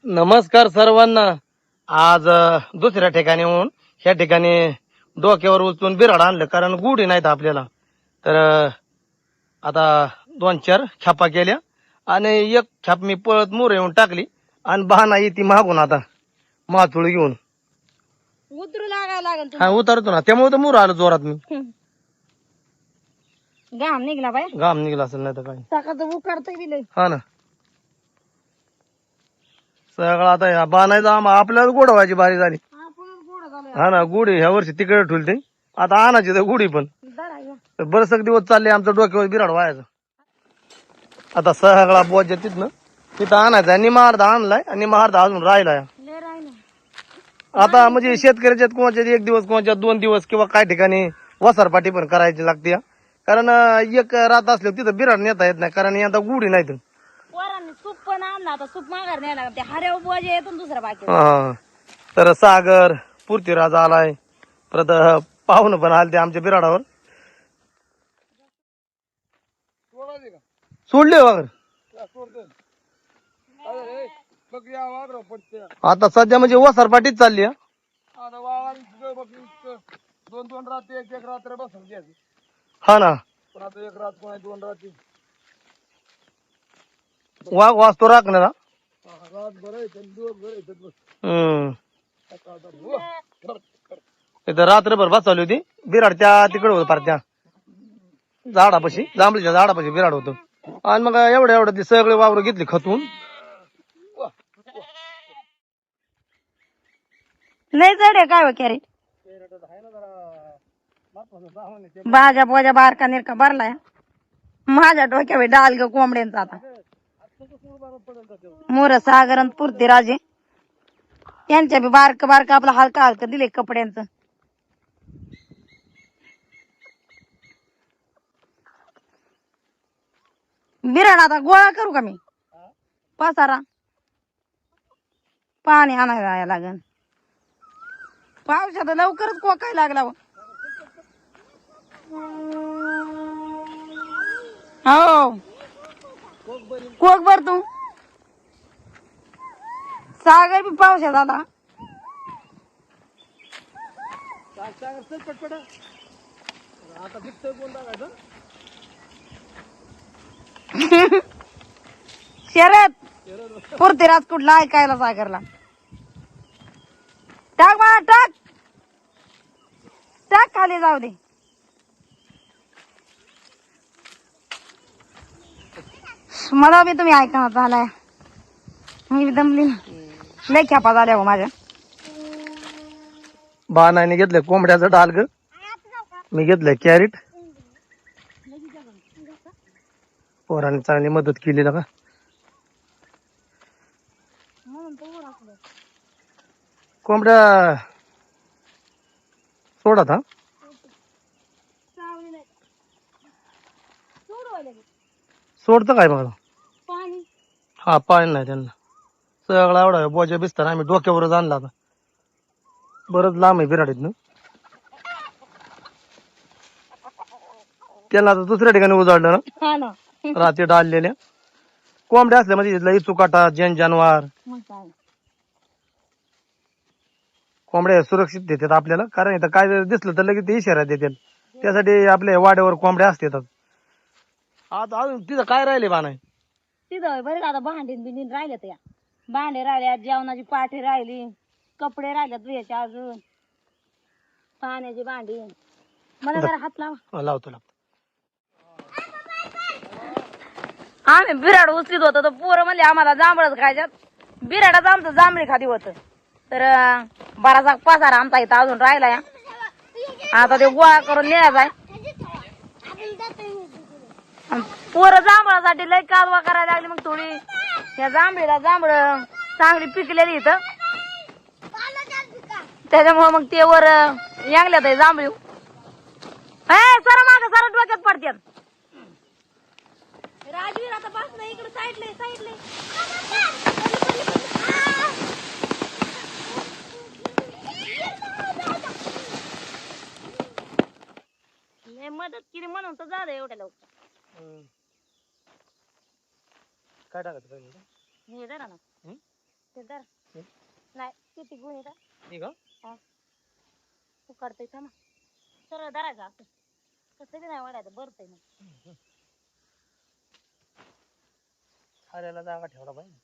नमस्कार सर्वांना. आज दुसऱ्या ठिकाणी येऊन ह्या ठिकाणी डोक्यावर उचलून बिराड आणलं, कारण गुढी नाहीत आपल्याला. तर आता 2-4 छापा केल्या आणि एक छाप मी पळत मोर येऊन टाकली आणि बहाना येते मागून आता माचुळ घेऊन. उतरू लागायला लागल हा उतरतो ना, त्यामुळे तर मोर आलो जोरात मी. घाम निघला बाय, घाम निघला असेल नाही तर काय. सकाळचं उकारतय दिलंय. हा ना, सगळं आता या बाणायचं आपल्याला गोडवायची बारी झाली. हा ना, गुढी ह्या वर्षी तिकडे ठेवली ते, आता आणायची तर गुढी पण. बरंच दिवस चालले आमच्या डोक्यावर बिराड व्हायचं. आता सगळा बोज तिथनं तिथं आणायचा, निमा अर्धा आणलाय आणि निमा अर्धा अजून राहिलाय. आता म्हणजे शेतकऱ्याच्यात कोणाच्या 1 दिवस, कोणाच्या 2 दिवस, किंवा काही ठिकाणी वसारपाटी पण करायची लागते. कारण एक रात असल्यावर तिथं बिराड नेता येत नाही, कारण आता गुढी नाही तर. पोरांनी सूप पण आणला, आता सूप माघार नाही लागत, ते हऱ्यावर बोज येतो दुसरा बाकी. हा, तर सागर पृथ्वीराज आलाय, परत पाहुणं पण आले ते आमच्या बिराडावर. सोडले वगैरे आता सध्या म्हणजे वसारपाटीच चालली आहे. 2-2 रात्री 1-1 रात्र बसून घ्यायची. हा ना, पण आता 1 रात कोणा 2 रात्री वाघ वाचतो राखणारा. इथं रात्रभर बसवली होती. बिराडच्या तिकडे होत फार त्या झाडापाशी, जांभळीच्या झाडापाशी बिराड होतं. आणि मग एवढं ती सगळे वावर घेतली खतून. लय जड आहे काय हो कॅरेट? भाज्या बोजा बारका निरका भरलाय. माझ्या डोक्यावर डाल ग कोंबड्यांचा. आता मोर सागर आणि पृथ्वीराजे यांच्या बी बारक बारक आपलं हलका हलका दिले कपड्यांचं. बिराड आता गोळा करू का मी? पसारा पाणी आणायला जायला लागन. पावसात लवकरच कोकाय लागला. हो कोक बर तू. सागर बी पावसात आता. शरद पृथ्वीराज कुठला ऐकायला सागरला. टाक मला, टाक टाक खाली, जाऊ दे. मला बी तुम्ही ऐकणार झालाय, मी दमली ना. लय खेपा झाल्या हो माझ्या. बाणाने घेतलंय कोंबड्याचं डाल ग, मी घेतलंय कॅरेट. पोरांनी चांगली मदत केली का. कोंबड्या सोडत हा सोडतं काय बघा. हा, पाणी नाही त्यांना. सगळा एवढा बोजा बिस्तार आम्ही डोक्यावरच आणला. आता बरंच लांब आहे बिराडीत ना, त्यांना आता दुसऱ्या ठिकाणी उजाडलं ना. रात्री डाळलेल्या कोंबड्या असल्या म्हणजे इथला इचुकाटा जनवार कोंबड्या सुरक्षित देतात आपल्याला, कारण इथं काय जर दिसलं तर लगेच ते इशारा देतात. त्यासाठी आपल्या वाड्यावर कोंबड्या असतात. आता अजून तिथं काय राहिले बाणाय? तिथं बरं का, आता भांडी बिंडीन राहिल्यात. या भांडे राहिल्यात, जेवणाची पाठी राहिली, कपडे राहिल्यात धुयाचे, अजून पाण्याची भांडी. मला जरा हात लावा. लावतो. आम्ही बिराड उचलीत होतो तर पोरं म्हणले आम्हाला जांभळच खायच्यात. बिराडाच आमचं जांभळी खाती होत. तर बराचसा पसारा आमचा इथं अजून राहिला. या आता ते गोळा करून न्यायचा. पोरं जांभळासाठी लय कालवा करायला लागली. मग थोडी या जांभळीला जांभळ चांगली पिकलेली इथं, त्याच्यामुळे मग ते वर यांगल्यात जांभळी. सर माग सर डोक्यात पडत्यात. राजवीर आता बस नाही इकडे साईडले साईडले. मदत केली म्हणून तर झालं एवढ्या लवकर. काय टाकायचं हे धरा ना, ते धरा. नाही किती गुण येतात ठीक आहे. तू काढतोय थांबा सरळ धरायचं असं कसं बी नाही वाढायचं बरतय मग खायला जागा ठेवला पाहिजे.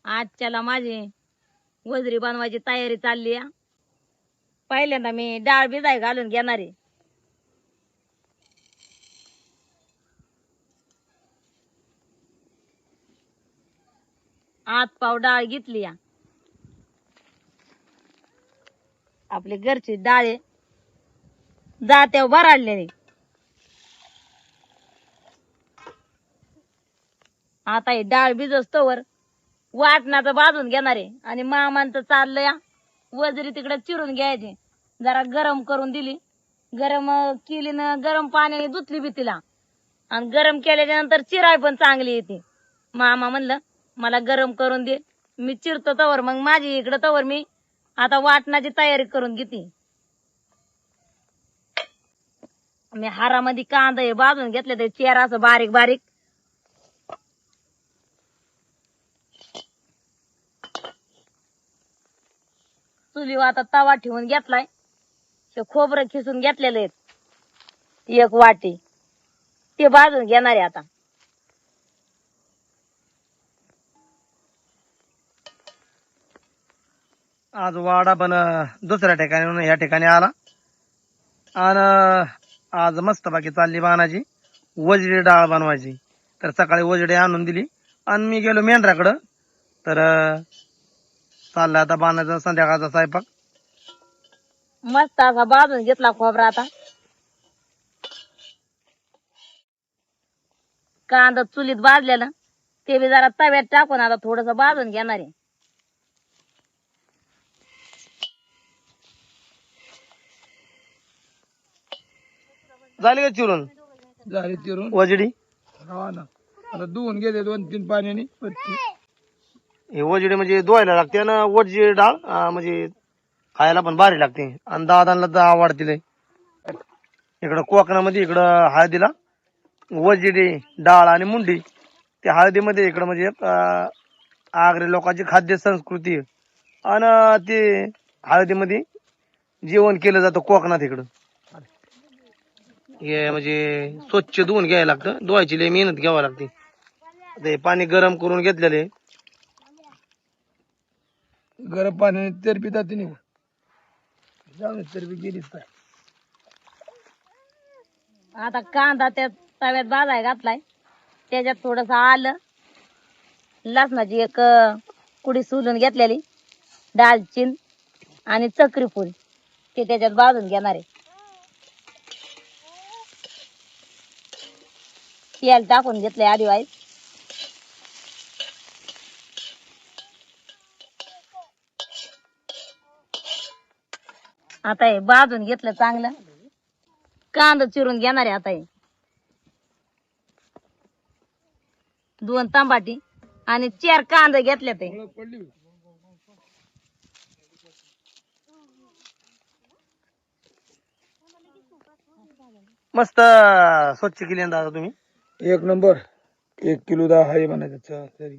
आजच्याला माझी वजरी बनवायची तयारी चालली आहे. पहिल्यांदा मी डाळ भिजाय घालून घेणार आहे. आत पाव डाळ घेतली या आपली घरची डाळ आहे जात्यावर भराडलेली. आता ही डाळ भिजस्तोवर वाटणाचं भाजून घेणार आहे आणि मामांचं चाललंय वजरी तिकडे चिरून घ्यायची. जरा गरम करून दिली, गरम केली ना गरम पाण्याने धुतली बी तिला आणि गरम केल्याच्या नंतर चिराय पण चांगली येते. मामा म्हणलं मला गरम करून दे, मी चिरतो तवर मग माझी इकडं तवर मी आता वाटणाची तयारी करून घेते. मी हारामध्ये कांदा हे भाजून घेतले ते चेहरा असं बारीक बारीक. चुलीवर आता तवा ठेवून घेतलाय. ते खोबरं खिसून घेतलेलं आहे एक वाटी, ते भाजून घेणार आहे आता. आज वाडा पण दुसऱ्या ठिकाणी या ठिकाणी आला आणि आज मस्त बाकी चालली बाणाची वजडी डाळ बनवायची. तर सकाळी वजडी आणून दिली आणि मी गेलो मेंढराकडं. तर चालला आता बाणाचा संध्याकाळचा स्वयंपाक. मस्त असा भाजून घेतला खोबरा आता. कांदा चुलीत भाजलेला ते बी जरा तव्यात टाकून आता थोडस भाजून घेणार आहे. झाली का चिरून झाली चिरून वजडी? हा ना आता धुवून गेले 2-3 पाण्याने. हे वजडी म्हणजे धुवायला लागते ना वजडी डाळ म्हणजे खायला पण भारी लागते आणि दादांना तर आवडते लय. इकडं कोकणामध्ये इकडं हळदीला वजडी डाळ आणि मुंडी. ते हळदीमध्ये इकडं म्हणजे एक आगरी लोकांची खाद्य संस्कृती आहे. आणि ते हळदीमध्ये जेवण केलं जातं कोकणात इकडं. हे म्हणजे स्वच्छ धुवून घ्यायला लागतं, धुवायची लय मेहनत घ्यावी लागते. ते पाणी गरम करून घेतलेले गरम पाण्याने चरबी जाते निघून. जाऊन चरबी गेलीच काय. आता कांदा त्या तव्यात भाजाय घातलाय, त्याच्यात थोडस आलं, लसणाची एक कुडी सोलून घेतलेली, दालचीन आणि चक्री फूल ते त्याच्यात भाजून घेणार आहे. तेल टाकून घेतलंय आधी वाईस. आता हे भाजून घेतलं चांगलं, कांदा चिरून घेणार आहे आता. हे 2 टमाटी आणि 4 कांदे घेतले ते. ओळख पडली मस्त स्वच्छ केली ना दादा तुम्ही. 1 नंबर. 1 किलो दा आहे म्हणायचं तरी.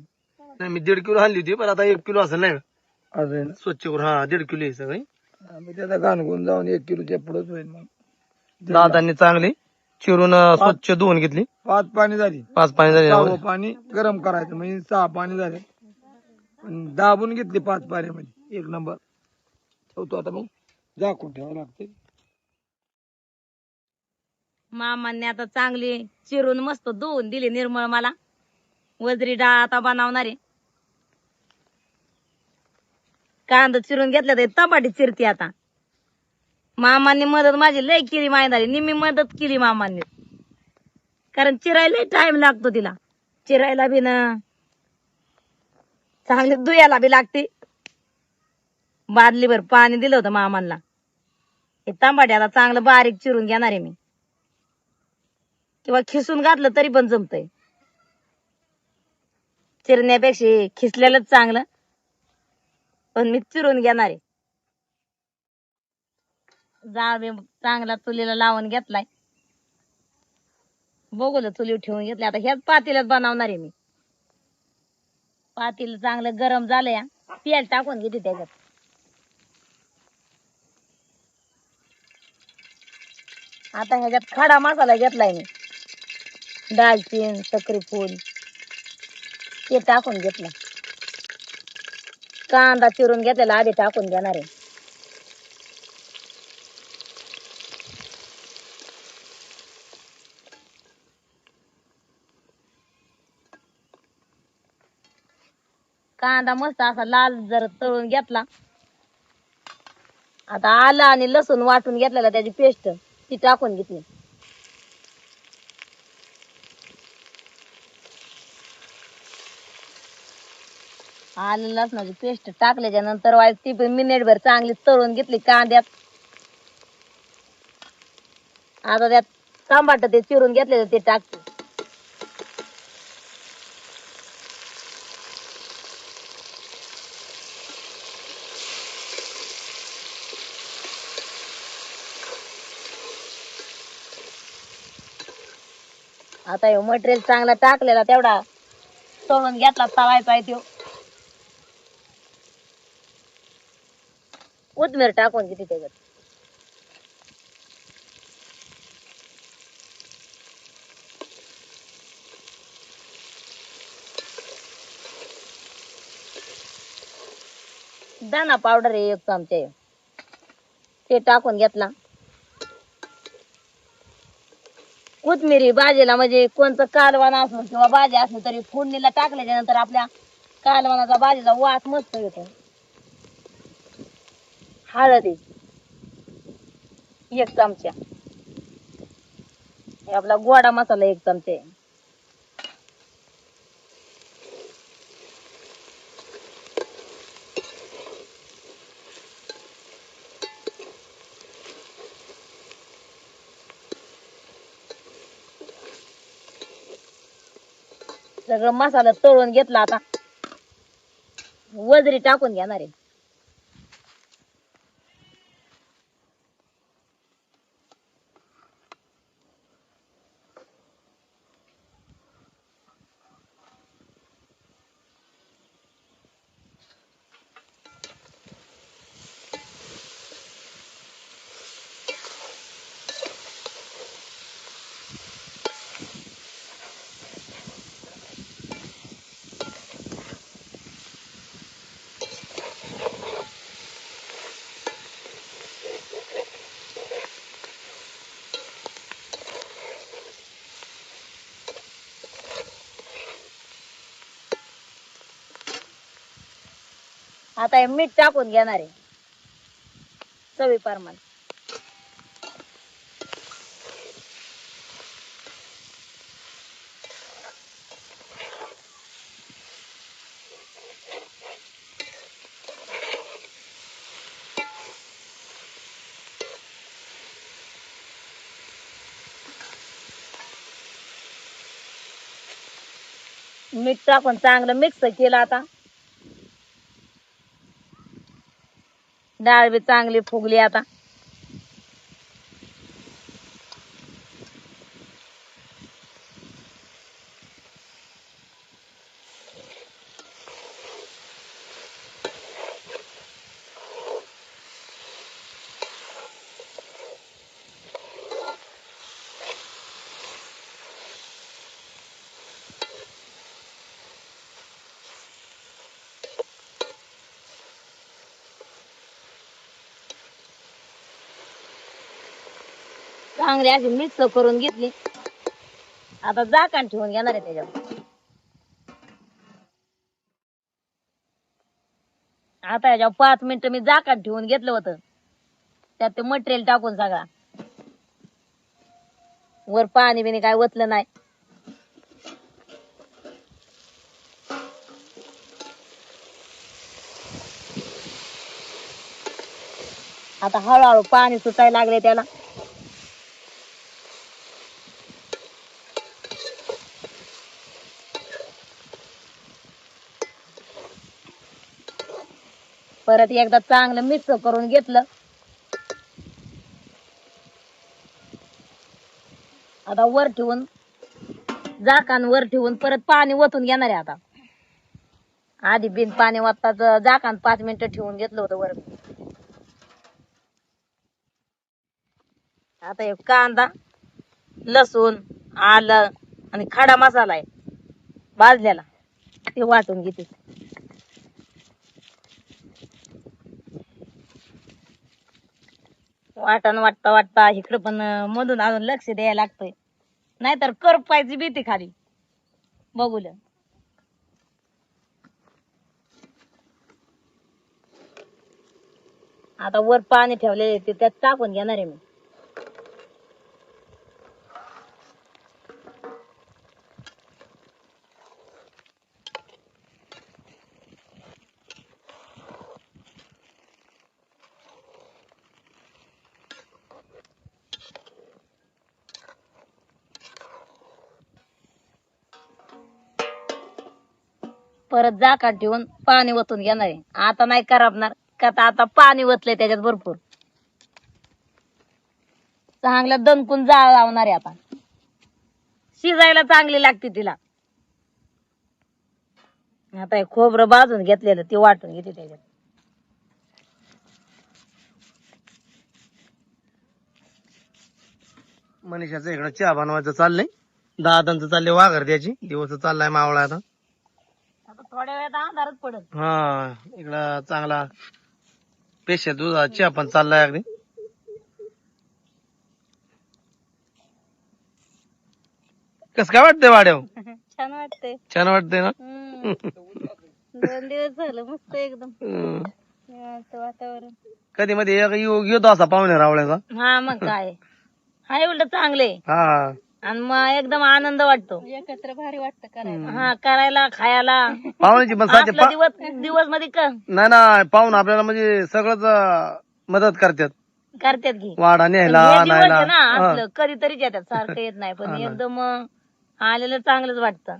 नाही मी 1.5 किलो आणली होती पण आता 1 किलो असेल नाही का? असं आहे ना. स्वच्छ करून 1.5 किलो आहे सगळी. आम्ही त्याचा घाणगुण जाऊन 1 किलोच्या पुढेच होईल मग. दादांनी चांगली चिरून स्वच्छ धुवून घेतली. 5 पाणी झाली. 5 पाणी झाले. 6 पाणी गरम करायचं म्हणजे 6 पाणी झाले. दाबून घेतली 5 पाण्यामध्ये. 1 नंबर. ठेवतो आता मग झाकून ठेवावं लागते. मामांनी आता चांगली चिरून मस्त धुवून दिली निर्मळ मला. वजरी डाळ आता बनवणार आहे. कांदा चिरून घेतला तर टमाटी चिरते आता. मामांनी मदत माझी लय केली माहिती, निम्मी मदत केली मामांनी. कारण चिरायला टाइम लागतो तिला. चिरायला बी ना चांगली धुयाला बी लागते. बादलीभर पाणी दिलं होतं मामांना. हे टमाटे आता चांगलं बारीक चिरून घेणार आहे मी, किंवा खिसून घातलं तरी पण जमतंय. चिरण्यापेक्षा खिसलेलंच चांगलं. पण मी चिरून घेणार आहे. जाळ बी चांगला चुलीला लावून घेतलाय. बघूला चुलीवर ठेवून घेतले. आता ह्याच पातेल्यात बनवणार आहे मी. पातेलं चांगलं गरम झालंय. तेल टाकून घेते त्याच्यात. आता ह्याच्यात खडा मसाला घेतलाय मी. दालचीन, सकरी फूल ते टाकून घेतलं. कांदा चिरून घेतलेला आधी टाकून घेणार आहे. कांदा मस्त असा लाल जर तळून घेतला. आता आलं आणि लसूण वाटून घेतलेला त्याची पेस्ट ती टाकून घेतली. आलं लसणाची पेस्ट टाकल्याच्या नंतर ती मिनिटभर चांगली तळून घेतली कांद्यात. आता त्यात टमाटर ते चिरून घेतलेलं ते टाकते. आता हे मटेरियल चांगला टाकलेला तेवढा तळून घेतला तळायचा आहे तो. कोथिंबीर टाकून घेते त्याच्यात. दाणा पावडर आहे 1 चमचा ते टाकून घेतला. कोथिंबीर भाजीला म्हणजे कोणतं कालवण असलं किंवा भाजी असली तरी फोडणीला टाकल्याच्या नंतर आपल्या कालवणाचा भाजीचा वास मस्त येतो. हळद 1 चमचा. आपला गोडा मसाला 1 चमचा. सगळं मसाला तळून घेतला. आता वजरी टाकून घेणार आहे. आता हे मीठ टाकून घेणार आहे चवीप्रमाणे. मीठ टाकून चांगलं मिक्स केलं. आता डाळ बी चांगली फुगली. आता चांगली अशी मिक्स करून घेतली. आता झाकण ठेवून घेणार आहे त्याच्यावर. आता याच्यावर 5 मिनिटं मी झाकण ठेवून घेतलं होतं. त्यात ते मटेरियल टाकून सगळा वर पाणी बिणी काय ओतलं नाही. आता हळूहळू पाणी सुटायला लागले त्याला. परत एकदा चांगलं मिक्स करून घेतलं. आता वर ठेवून झाकण वर ठेवून परत पाणी ओतून घेणार आहे. आता आधी बिन पाणी वाटताच झाकण 5 मिनिटं ठेवून घेतलं होतं वर. आता हे कांदा, लसूण, आलं आणि खडा मसाला आहे भाजलेला, ते वाटून घेते. वाटण वाटता वाटता इकडं पण मधून अजून लक्ष द्यायला लागतंय, नाहीतर करपायची भीती खाली बघूल. आता वर पाणी ठेवलेले ते त्यात टाकून घेणार आहे मी. परत झाकण ठेवून पाणी ओतून घेणार आहे. आता नाही करपणार का, आता पाणी ओतलंय त्याच्यात भरपूर. चांगलं दणकून जाळ लावणार आहे. आता शिजायला चांगली लागते तिला. आता हे खोबरं भाजून घेतलेलं ते वाटून घेते त्याच्यात. मनीषाचं इकडं चहा बनवायचं चाललंय, दादांचं चाललंय वाघर द्यायची, दिवस चाललाय मावळा. आता आता थोड्या वेळात अंधारच पडत. हा इकडं चांगला स्पेशल दुधाचा चहा पण चाललाय अगदी. कस काय वाटतंय वाड्याव? छान वाटतंय. छान वाटतंय ना. 2 दिवस झालं मस्त एकदम वातावरण. कधी मध्ये येतो असा पाहुणे रावळ्याचा. हा मग काय, हाय उलट चांगले. हा आणि मग एकदम आनंद वाटतो, एकत्र भारी वाटतं करायला. हा करायला खायला पाहुण्याची पण साथी दिवस मध्ये नाही ना, पाहुणा आपल्याला म्हणजे सगळंच मदत करतात की वाडा न्यायला आणायला. ना असलं कधीतरीच येतात, सारखं येत नाही. पण एकदम आलेलं चांगलंच वाटतं.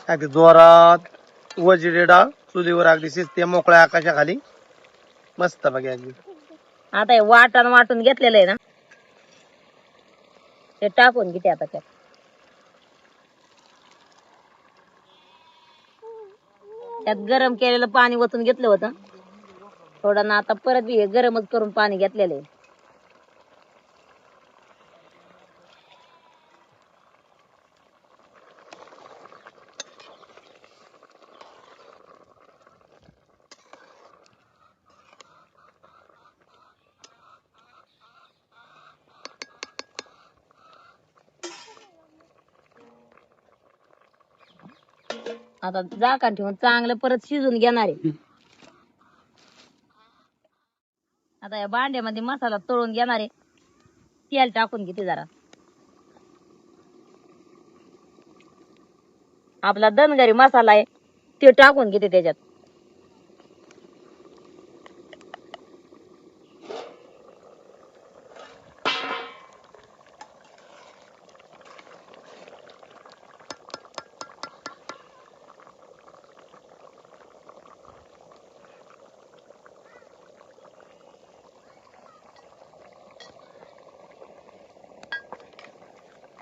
अगदी जोरात वजिरे डाळ चुलीवर अगदी शिजते मोकळ्या आकाशाखाली, मस्त बघा अगदी. आता हे वाटण वाटून घेतलेलं आहे ना, ते टाकून घेते आता त्यात. त्यात गरम केलेलं पाणी ओतून घेतलं होतं थोडं ना, आता परत बी हे गरमच करून पाणी घेतलेलं आहे. आता झाकण ठेवून चांगलं परत शिजून घेणार आहे. आता या भांड्यामध्ये मसाला तळून घेणार आहे, तेल टाकून घेते जरा. आपला दनगरी मसाला आहे ते टाकून घेते त्याच्यात.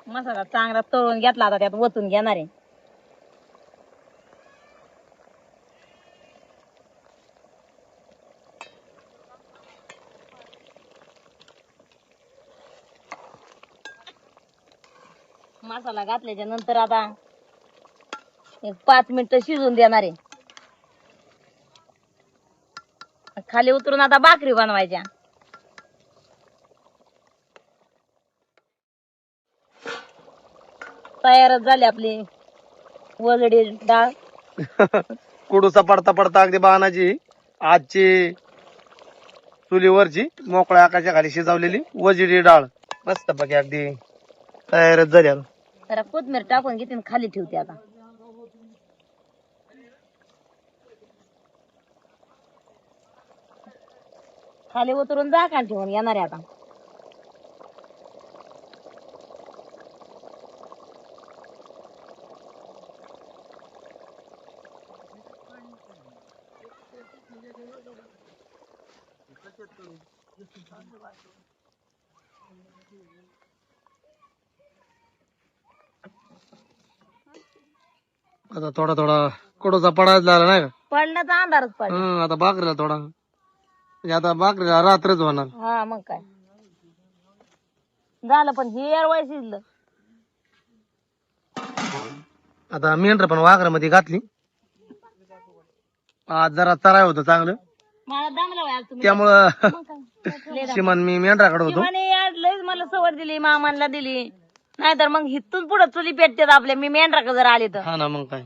मसाला चांगला तळून घेतला, आता त्यात ओतून घेणार आहे. मसाला घातल्याच्या नंतर आता 5 मिनिटं शिजून देणार आहे. खाली उतरून आता भाकरी बनवायच्या. तयारच झाली आपली वजडी डाळ. कुडूसा पडता पडता अगदी बाणाची आजची चुलीवरची मोकळ्या आकाशाखाली शिजवलेली वजिरी डाळ मस्त बघ अगदी तयारच झाली. जरा कोथमीर टाकून घेते आणि खाली ठेवते. आता खाली उतरून झाकण ठेवून येणार आहे. आता आता थोडा थोडा कडोचा पडायला लागला नाही का? पडण्याचा अंधारच पडला. आता भाकरीला थोडा म्हणजे आता भाकरीला रात्रच होणार. हा मग काय झालं, पण हे यार शिजलं. आता मेंढर पण वाघरामध्ये घातली. आज जरा चराय होतं चांगलं, मला दमला बाई आज तुम्ही. त्यामुळं मग काय? शिमन मी मेंढराकडे होतो. शिवाने यार लयच मला सवड दिली, मामांना दिली. नाहीतर मग हिथून पुढे चुली पेटतात आपल्या. मी मेंढराकडे जर आले तर हा ना, मग काय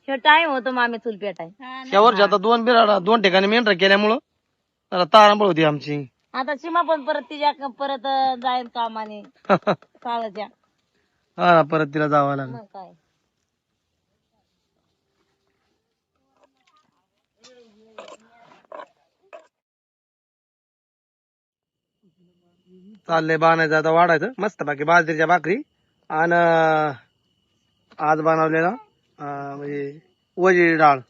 हे टाइम होतो मामी चुल पेटाय. या वर्षी आता 2 बिराडा 2 ठिकाणी मेंढर केल्यामुळं जरा तारांबळ होती आमची. आता सीमा पण परत तिच्या परत जाईल कामाने काळाच्या. हा परत तिला जावं लागलं. मग काय चाललंय बाणायचं आता वाढायचं मस्त बाकी बाजरीच्या भाकरी आणि आज बनवलेला म्हणजे वजी डाळ.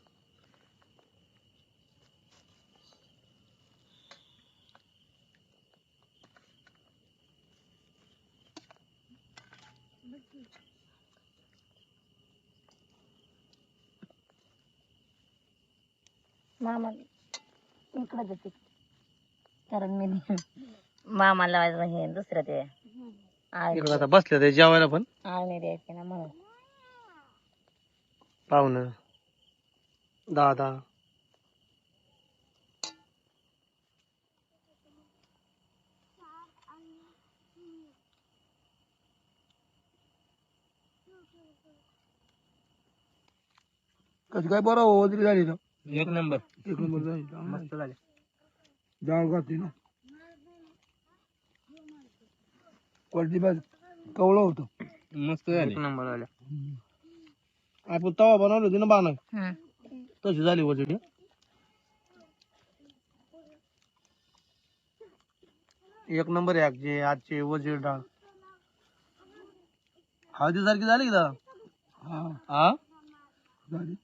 मामा इकडे देते, कारण मी मामाला हे दुसरं ते इकडे आता बसले ते जेवायला पण आळणी द्यायचे ना म्हणून. पाहुणं दादा. कसं काय बरं वजरी झाली ना? एक नंबर झाली मस्त झाले. डाळ घातली ना, क्वालिटी बस कवळं होतं. मस्त झाले, एक नंबर झाले. आपण तवा बनवली होती ना बाणा, तशी झाली वजडी. एक नंबर आहे आजची वजीर डाळ. हळदी सारखी झाली का? हा हा झाली.